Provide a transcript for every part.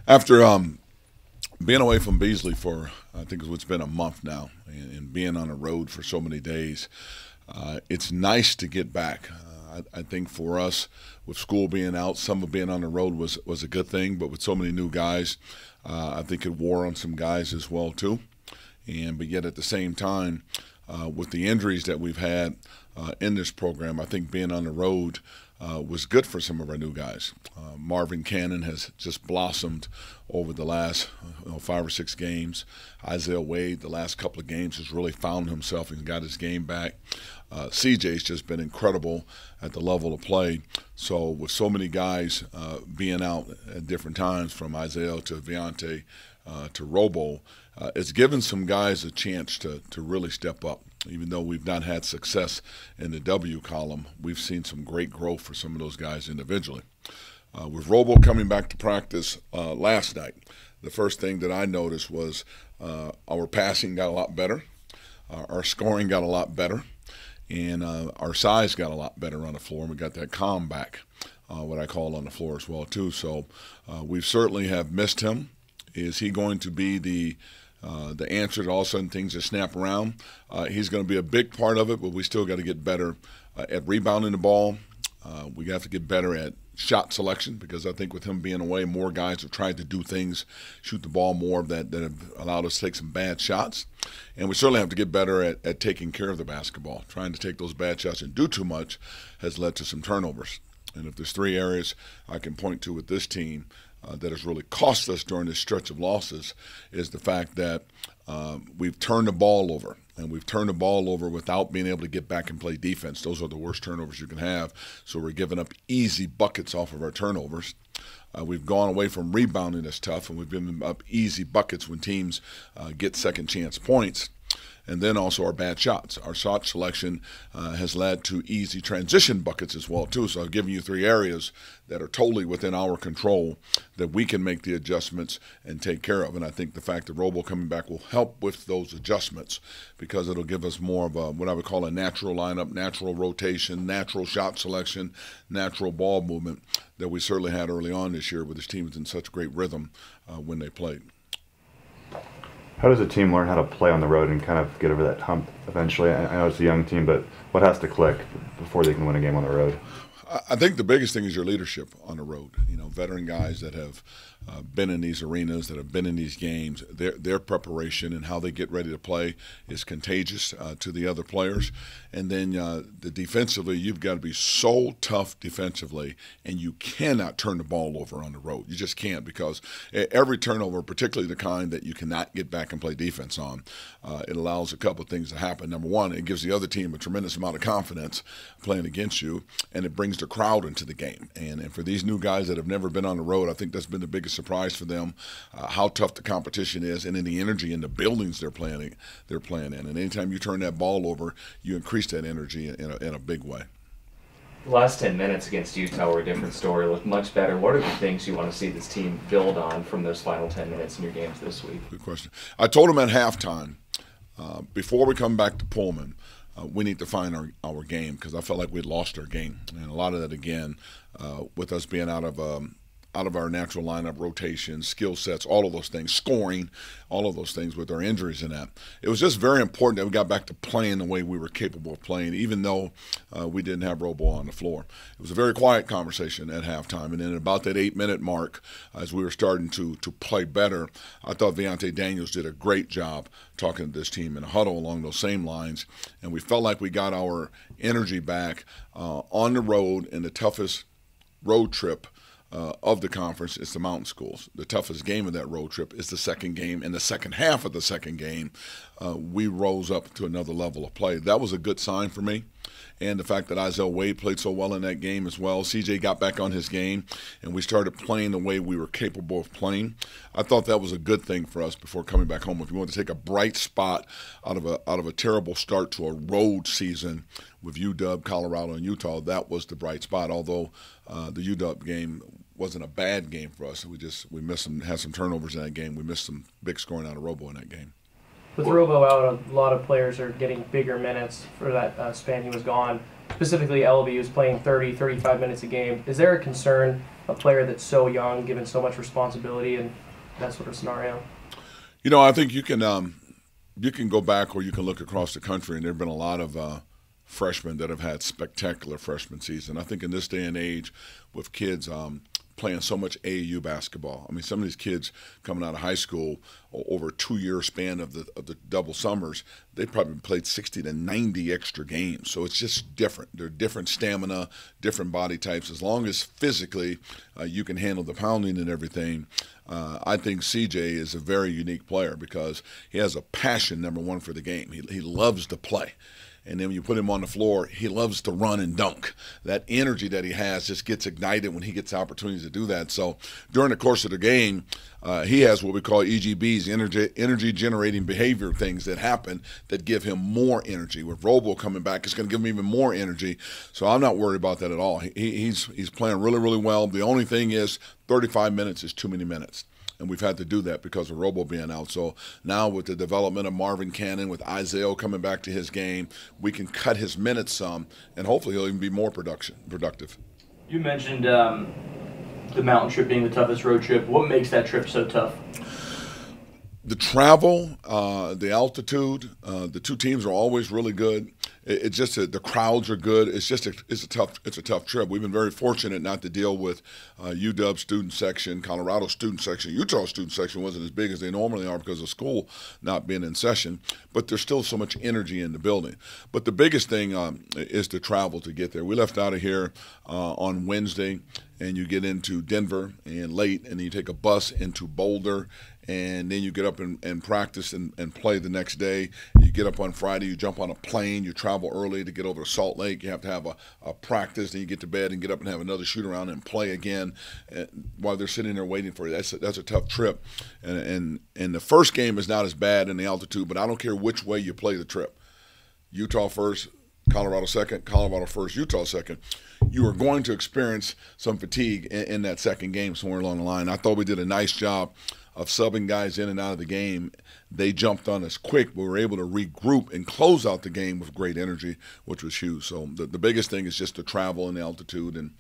After being away from Beasley for, I think it's been a month now, and being on the road for so many days, it's nice to get back. I think for us, with school being out, some of being on the road was a good thing, but with so many new guys, I think it wore on some guys as well too. But yet at the same time, with the injuries that we've had in this program, I think being on the road was good for some of our new guys. Marvin Cannon has just blossomed over the last 5 or 6 games. Isaiah Wade, the last couple of games, has really found himself and got his game back. CJ's just been incredible at the level of play. So with so many guys being out at different times, from Isaiah to Viante to Robo, it's given some guys a chance to really step up. Even though we've not had success in the W column, we've seen some great growth for some of those guys individually. With Robo coming back to practice last night, the first thing that I noticed was our passing got a lot better, our scoring got a lot better, and our size got a lot better on the floor, and we got that calm back, what I call on the floor as well too. So we certainly have missed him. Is he going to be the answer to all of a sudden things that snap around? He's going to be a big part of it, but we still got to get better at rebounding the ball. We have to get better at shot selection, because I think with him being away, more guys have tried to do things, shoot the ball more, that have allowed us to take some bad shots. And we certainly have to get better at taking care of the basketball. Trying to take those bad shots and do too much has led to some turnovers. And if there's 3 areas I can point to with this team that has really cost us during this stretch of losses, is the fact that we've turned the ball over. And we've turned the ball over without being able to get back and play defense. Those are the worst turnovers you can have. So we're giving up easy buckets off of our turnovers. We've gone away from rebounding that's tough, and we've given up easy buckets when teams get second chance points. And then also our bad shots. Our shot selection has led to easy transition buckets as well too. So I've given you 3 areas that are totally within our control that we can make the adjustments and take care of. And I think the fact that Robo coming back will help with those adjustments, because it'll give us more of a, what I would call a natural lineup, natural rotation, natural shot selection, natural ball movement that we certainly had early on this year, with this team was in such great rhythm when they played. How does a team learn how to play on the road and kind of get over that hump eventually? I know it's a young team, but what has to click before they can win a game on the road? I think the biggest thing is your leadership on the road. Veteran guys that have been in these arenas, that have been in these games, their preparation and how they get ready to play is contagious to the other players. And then the defensively, you've got to be so tough defensively, and you cannot turn the ball over on the road. You just can't, because every turnover, particularly the kind that you cannot get back and play defense on, it allows a couple of things to happen. Number one, it gives the other team a tremendous amount of confidence playing against you, and it brings the crowd into the game. And for these new guys that have never been on the road, I think that's been the biggest surprise for them, how tough the competition is, and in the energy in the buildings they're playing in. And anytime you turn that ball over, you increase that energy in a big way. The last 10 minutes against Utah were a different story, looked much better. What are the things you want to see this team build on from those final 10 minutes in your games this week? Good question. I told them at halftime, before we come back to Pullman, we need to find our game, because I felt like we'd lost our game. And a lot of that, again, with us being out of our natural lineup, rotation, skill sets, all of those things, scoring, all of those things with our injuries and that. It was just very important that we got back to playing the way we were capable of playing, even though we didn't have Robo on the floor. It was a very quiet conversation at halftime. And then at about that 8-minute mark, as we were starting to play better, I thought Viante Daniels did a great job talking to this team in a huddle along those same lines. And we felt like we got our energy back on the road in the toughest road trip of the conference. It's the Mountain Schools. The toughest game of that road trip is the second game. In the second half of the second game, we rose up to another level of play. That was a good sign for me. And the fact that Isaiah Wade played so well in that game as well. CJ got back on his game, and we started playing the way we were capable of playing. I thought that was a good thing for us before coming back home. If you want to take a bright spot out of a terrible start to a road season with UW, Colorado, and Utah, that was the bright spot. Although the UW game wasn't a bad game for us. We missed some, had some turnovers in that game. We missed some big scoring out of Robo in that game. With Robo out, a lot of players are getting bigger minutes for that span he was gone. specifically LB, who's playing 30, 35 minutes a game. Is there a concern, a player that's so young, given so much responsibility in that sort of scenario? You know, I think you can go back or you can look across the country, and there have been a lot of freshmen that have had spectacular freshman season. I think in this day and age, with kids playing so much AAU basketball, I mean, some of these kids coming out of high school over a 2-year span of the double summers, they probably played 60 to 90 extra games. So it's just different. They're different stamina, different body types. As long as physically you can handle the pounding and everything, I think CJ is a very unique player because he has a passion, number one, for the game. He loves to play. And then when you put him on the floor, he loves to run and dunk. That energy that he has just gets ignited when he gets opportunities to do that. So during the course of the game, he has what we call EGBs, energy-generating behavior things that happen that give him more energy. With Robo coming back, it's going to give him even more energy. So I'm not worried about that at all. He's playing really, really well. The only thing is 35 minutes is too many minutes. And we've had to do that because of Robo being out. So now with the development of Marvin Cannon, with Isaiah coming back to his game, we can cut his minutes some, and hopefully he'll even be more productive. You mentioned the mountain trip being the toughest road trip. What makes that trip so tough? The travel, the altitude, the two teams are always really good. It's just the crowds are good. It's a tough trip. We've been very fortunate not to deal with UW student section, Colorado student section. Utah student section wasn't as big as they normally are because of school not being in session, but there's still so much energy in the building. But the biggest thing is the travel to get there. We left out of here on Wednesday, and you get into Denver and late, and then you take a bus into Boulder, and then you get up and practice and play the next day. You get up on Friday, you jump on a plane, you travel early to get over to Salt Lake. You have to have a practice, then you get to bed and get up and have another shoot around and play again while they're sitting there waiting for you. That's a tough trip. And the first game is not as bad in the altitude, but I don't care which way you play the trip. Utah first, Colorado second, Colorado first, Utah second. You are going to experience some fatigue in that second game somewhere along the line. I thought we did a nice job of subbing guys in and out of the game. They jumped on us quick, but we were able to regroup and close out the game with great energy, which was huge. So the biggest thing is just the travel and the altitude, and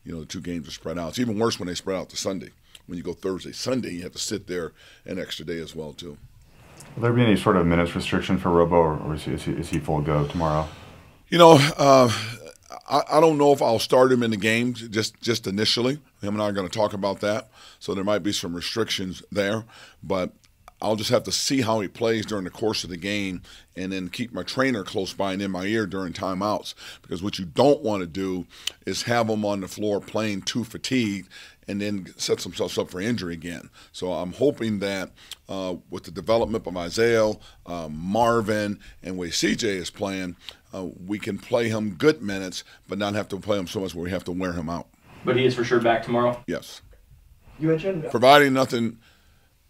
the two games are spread out. It's even worse when they spread out to Sunday. When you go Thursday, Sunday, you have to sit there an extra day as well too. Will there be any sort of minutes restriction for Robo, or is he full go tomorrow? I don't know if I'll start him in the game just initially. Him and I are going to talk about that. So there might be some restrictions there. But I'll just have to see how he plays during the course of the game and then keep my trainer close by and in my ear during timeouts. Because what you don't want to do is have him on the floor playing too fatigued and then sets themselves up for injury again. So I'm hoping that with the development of Isaiah, Marvin, and the way CJ is playing, we can play him good minutes, but not have to play him so much where we have to wear him out. But he is for sure back tomorrow? Yes. You mentioned providing nothing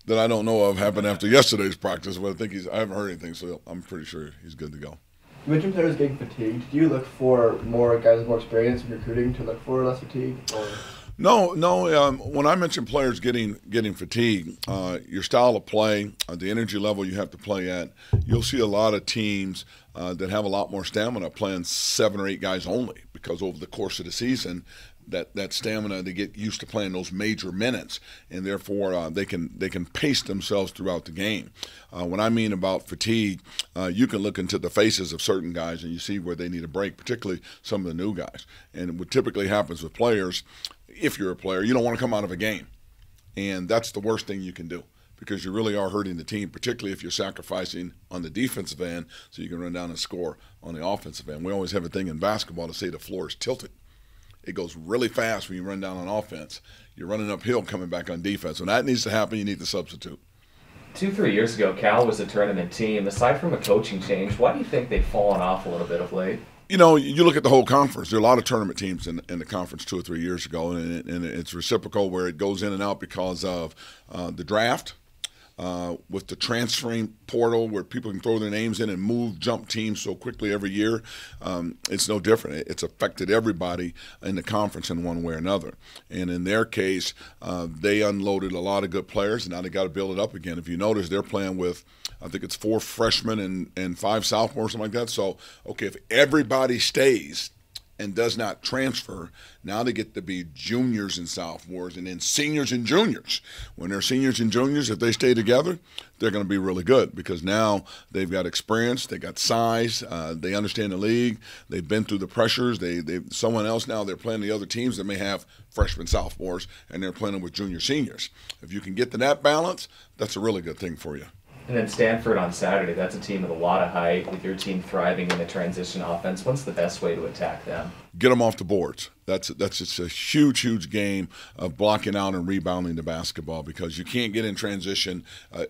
that I don't know of happened after yesterday's practice, but I haven't heard anything, so I'm pretty sure he's good to go. You mentioned players getting fatigued. Do you look for more guys with more experience in recruiting to look for less fatigue? Or? No. When I mention players getting fatigued, your style of play, the energy level you have to play at, you'll see a lot of teams that have a lot more stamina playing 7 or 8 guys only, because over the course of the season, that stamina, they get used to playing those major minutes, and therefore they can pace themselves throughout the game. When I mean about fatigue, you can look into the faces of certain guys and you see where they need a break, particularly some of the new guys. And what typically happens with players, if you're a player, you don't want to come out of a game, and that's the worst thing you can do, because you really are hurting the team, particularly if you're sacrificing on the defensive end so you can run down and score on the offensive end. We always have a thing in basketball to say the floor is tilted. It goes really fast when you run down on offense. You're running uphill coming back on defense. When that needs to happen, you need to substitute. 2-3 years ago, Cal was a tournament team. Aside from a coaching change, why do you think they've fallen off a little bit of late? You look at the whole conference. There are a lot of tournament teams in the conference 2 or 3 years ago, and it's reciprocal where it goes in and out because of the draft, with the transferring portal where people can throw their names in and jump teams so quickly every year. It's no different. It's affected everybody in the conference in one way or another. And in their case, they unloaded a lot of good players, and now they got to build it up again. If you notice, they're playing with, I think it's 4 freshmen and 5 sophomores, something like that. So, okay, if everybody stays and does not transfer, now they get to be juniors and sophomores and then seniors and juniors. When they're seniors and juniors, if they stay together, they're going to be really good because now they've got experience, they got size, they understand the league, they've been through the pressures. Someone else now, they're playing the other teams that may have freshmen, sophomores, and they're playing with junior seniors. If you can get to that balance, that's a really good thing for you. And then Stanford on Saturday, that's a team with a lot of height, with your team thriving in the transition offense. What's the best way to attack them? Get them off the boards. That's just a huge, huge game of blocking out and rebounding the basketball because you can't get in transition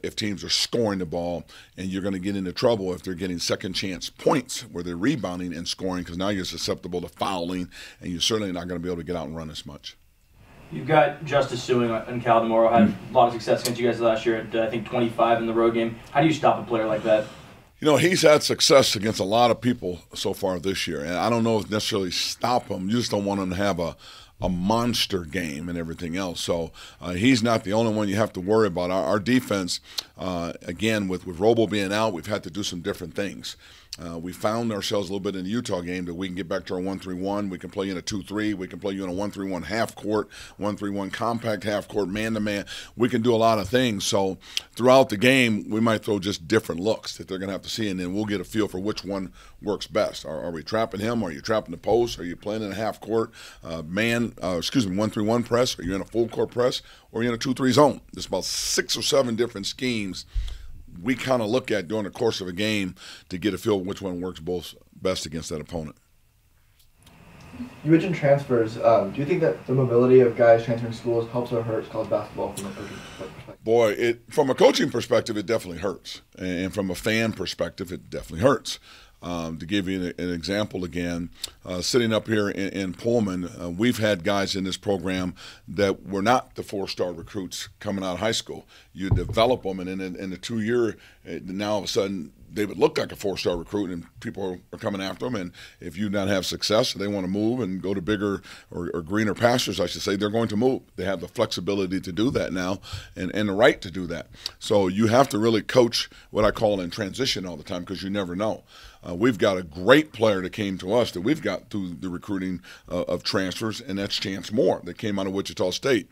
if teams are scoring the ball, and you're going to get into trouble if they're getting second chance points where they're rebounding and scoring because now you're susceptible to fouling, and you're certainly not going to be able to get out and run as much. You've got Justice Suing and Cal Demoro had a lot of success against you guys last year at, I think, 25 in the road game. How do you stop a player like that? You know, he's had success against a lot of people so far this year, and I don't know if necessarily stop him. You just don't want him to have a monster game and everything else. So he's not the only one you have to worry about. Our defense, again, with Robo being out, we've had to do some different things. We found ourselves a little bit in the Utah game that we can get back to our 1-3-1. We can play in a 2-3. We can play you in a 1-3-1 half court, 1-3-1 compact half court, man-to-man. We can do a lot of things. So throughout the game, we might throw just different looks that they're going to have to see, and then we'll get a feel for which one works best. Are we trapping him? Are you trapping the post? Are you playing in a half court 1-3-1 press? Are you in a full court press? Or are you in a 2-3 zone? There's about 6 or 7 different schemes we kind of look at during the course of a game to get a feel of which one works best against that opponent. You mentioned transfers. Do you think that the mobility of guys transferring schools helps or hurts college basketball from a coaching perspective? Boy, from a coaching perspective, it definitely hurts. And from a fan perspective, it definitely hurts. To give you an example again, sitting up here in Pullman, we've had guys in this program that were not the 4-star recruits coming out of high school. You develop them, and in the 2-year, now all of a sudden they would look like a 4-star recruit, and people are coming after them. And if you not have success, they want to move and go to bigger or greener pastures, I should say, they're going to move. They have the flexibility to do that now and the right to do that. So you have to really coach what I call in transition all the time because you never know. We've got a great player that came to us that we've got through the recruiting of transfers, and that's Chance Moore that came out of Wichita State.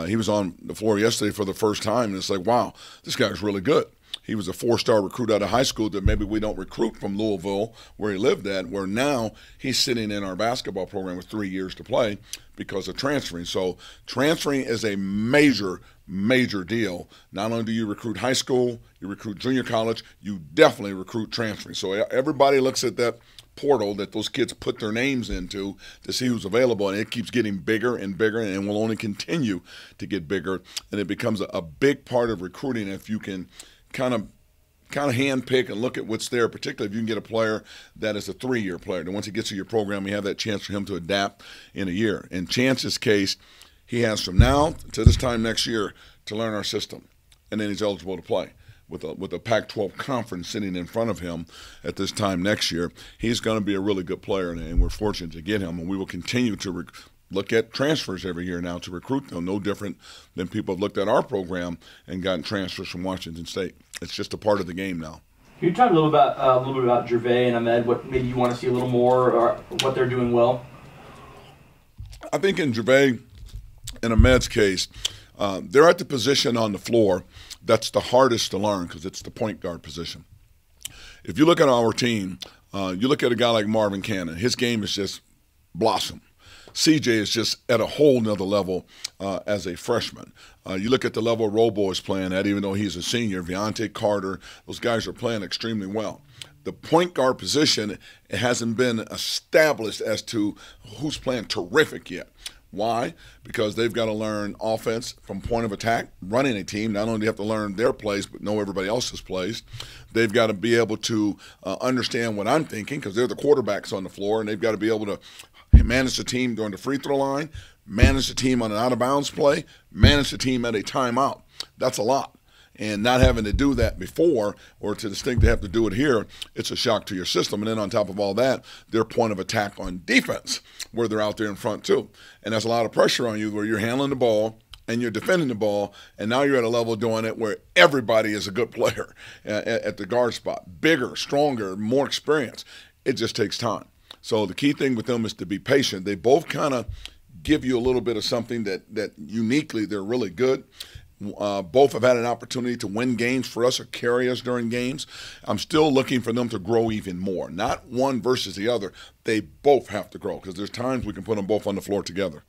He was on the floor yesterday for the first time, and it's like, wow, this guy's really good. He was a 4-star recruit out of high school that maybe we don't recruit from Louisville where he lived at, where now he's sitting in our basketball program with 3 years to play because of transferring. So transferring is a major, major deal. Not only do you recruit high school, you recruit junior college, you definitely recruit transferring. So everybody looks at that portal that those kids put their names into to see who's available, and it keeps getting bigger and bigger and will only continue to get bigger. And it becomes a big part of recruiting if you can kind of hand pick and look at what's there, particularly if you can get a player that is a 3-year player. And once he gets to your program, you have that chance for him to adapt in a year. In Chance's case, he has from now to this time next year to learn our system, and then he's eligible to play. With a Pac-12 conference sitting in front of him at this time next year, he's going to be a really good player, and we're fortunate to get him, and we will continue to look at transfers every year now to recruit them, no different than people have looked at our program and gotten transfers from Washington State. It's just a part of the game now. Can you talk a little bit about Gervais and Ahmed, what maybe you want to see a little more or what they're doing well? I think in Gervais and Ahmed's case, they're at the position on the floor that's the hardest to learn because it's the point guard position. If you look at our team, you look at a guy like Marvin Cannon, his game is just blossom. CJ is just at a whole nother level as a freshman. You look at the level Robo is playing at, even though he's a senior, Viante Carter, those guys are playing extremely well. The point guard position, it hasn't been established as to who's playing terrific yet. Why? Because they've got to learn offense from point of attack, running a team. Not only do you have to learn their plays, but know everybody else's plays. They've got to be able to understand what I'm thinking because they're the quarterbacks on the floor, and they've got to be able to manage the team during the free throw line, manage the team on an out-of-bounds play, manage the team at a timeout. That's a lot. And not having to do that before or to distinct to have to do it here, it's a shock to your system. And then on top of all that, their point of attack on defense, where they're out there in front too. And that's a lot of pressure on you where you're handling the ball and you're defending the ball, and now you're at a level doing it where everybody is a good player at the guard spot. Bigger, stronger, more experience. It just takes time. So the key thing with them is to be patient. They both kind of give you a little bit of something that uniquely they're really good. Both have had an opportunity to win games for us or carry us during games. I'm still looking for them to grow even more. Not one versus the other. They both have to grow because there's times we can put them both on the floor together.